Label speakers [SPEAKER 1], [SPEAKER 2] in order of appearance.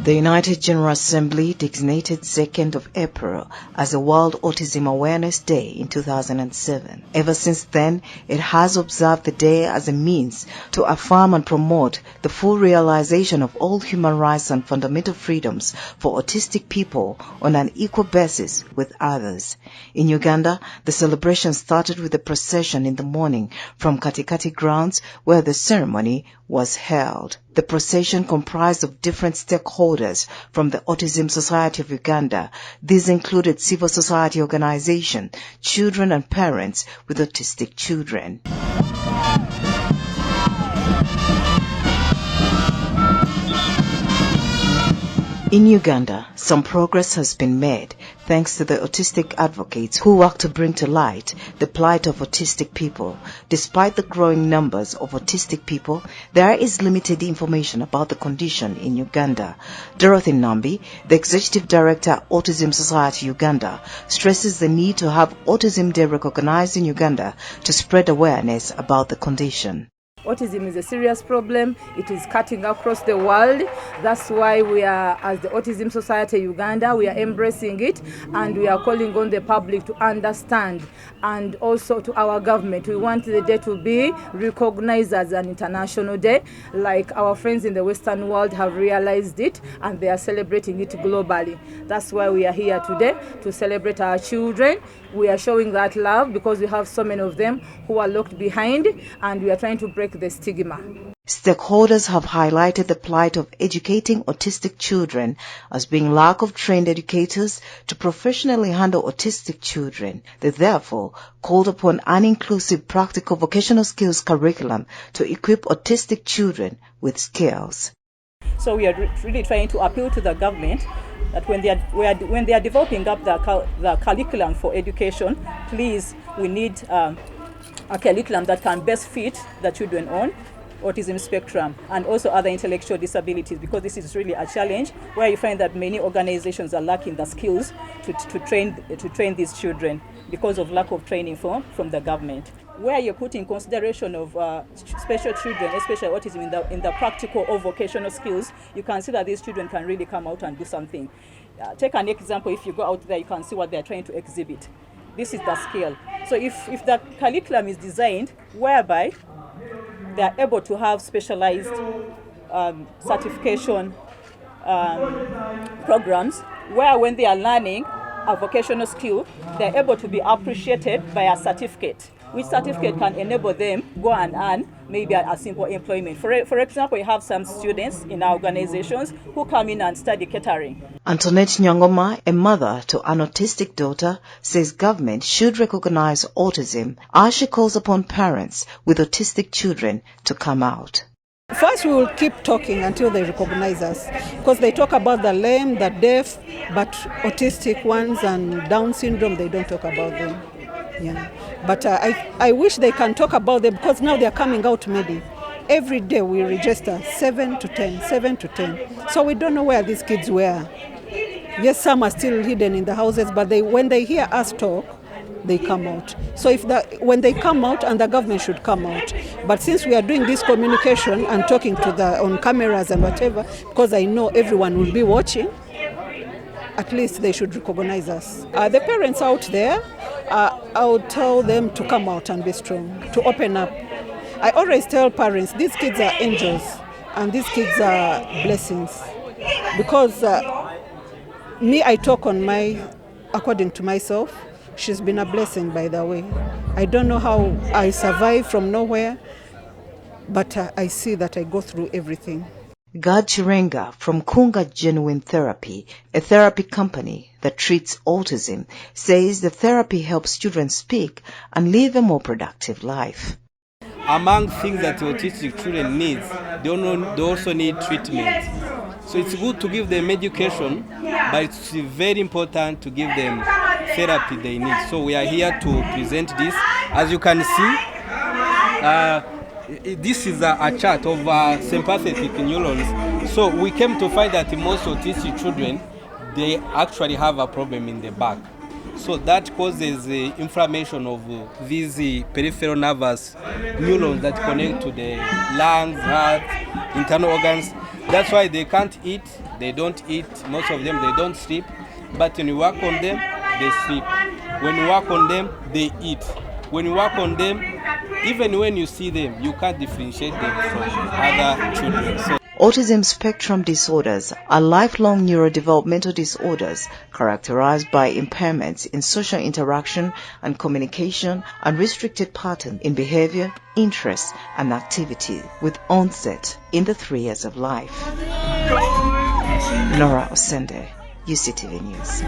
[SPEAKER 1] The United General Assembly designated 2nd of April as a World Autism Awareness Day in 2007. Ever since then, it has observed the day as a means to affirm and promote the full realization of all human rights and fundamental freedoms for autistic people on an equal basis with others. In Uganda, the celebration started with a procession in the morning from Kati Kati Grounds, where the ceremony was held. The procession comprised of different stakeholders from the Autism Society of Uganda. These included civil society organizations, children and parents with autistic children. In Uganda, some progress has been made thanks to the autistic advocates who work to bring to light the plight of autistic people. Despite the growing numbers of autistic people, there is limited information about the condition in Uganda. Dorothy Nambi, the Executive Director at Autism Society Uganda, stresses the need to have Autism Day recognized in Uganda to spread awareness about the condition.
[SPEAKER 2] Autism is a serious problem. It is cutting across the world. That's why we are, as the Autism Society Uganda, we are embracing it, and we are calling on the public to understand, and also to our government. We want the day to be recognized as an international day, like our friends in the Western world have realized it, and they are celebrating it globally. That's why we are here today, to celebrate our children. We are showing that love because we have so many of them who are locked behind, and we are trying to break the stigma.
[SPEAKER 1] Stakeholders have highlighted the plight of educating autistic children as being lack of trained educators to professionally handle autistic children. They therefore called upon an inclusive practical vocational skills curriculum to equip autistic children with skills.
[SPEAKER 3] So we are really trying to appeal to the government that when they are developing up the curriculum for education, please, we need a curriculum that can best fit the children on autism spectrum and also other intellectual disabilities, because this is really a challenge where you find that many organizations are lacking the skills to train these children because of lack of training from the government. Where you're putting consideration of special children, especially autism, in the practical or vocational skills, you can see that these children can really come out and do something. Take an example. If you go out there, you can see what they're trying to exhibit. This is the skill. So if the curriculum is designed whereby they are able to have specialized certification programs, where when they are learning a vocational skill, they're able to be appreciated by a certificate, which certificate can enable them go and earn maybe a simple employment. For example, we have some students in our organizations who come in and study catering.
[SPEAKER 1] Antoinette Nyangoma, a mother to an autistic daughter, says government should recognize autism as she calls upon parents with autistic children to come out.
[SPEAKER 4] First, we will keep talking until they recognize us, because they talk about the lame, the deaf, but autistic ones and Down syndrome, they don't talk about them. Yeah. But I wish they can talk about them, because now they are coming out maybe. Every day we register 7 to 10. So we don't know where these kids were. Yes, some are still hidden in the houses, but when they hear us talk, they come out. So when they come out, and the government should come out. But since we are doing this communication and talking to on cameras and whatever, because I know everyone will be watching, at least they should recognize us. The parents out there, I would tell them to come out and be strong, to open up. I always tell parents, these kids are angels and these kids are blessings. Because I talk according to myself. She's been a blessing, by the way. I don't know how I survive from nowhere, but I see that I go through everything.
[SPEAKER 1] Gov't from Kunga Genuine Therapy, a therapy company that treats autism, says the therapy helps children speak and live a more productive life.
[SPEAKER 5] Among things that autistic children need, they also need treatment. So it's good to give them education, but it's very important to give them therapy they need. So we are here to present this. As you can see, this is a chart of sympathetic neurons. So we came to find that most autistic children, they actually have a problem in the back. So that causes the inflammation of these peripheral nervous neurons that connect to the lungs, heart, internal organs. That's why they can't eat, They don't eat, most of them, they don't sleep. But when you work on them, they sleep. When you work on them, they eat. When you work on them, even when you see them, you can't differentiate them from other children. So
[SPEAKER 1] Autism spectrum disorders are lifelong neurodevelopmental disorders characterized by impairments in social interaction and communication and restricted patterns in behavior, interests, and activity with onset in the 3 years of life. Nora Osende, UCTV News.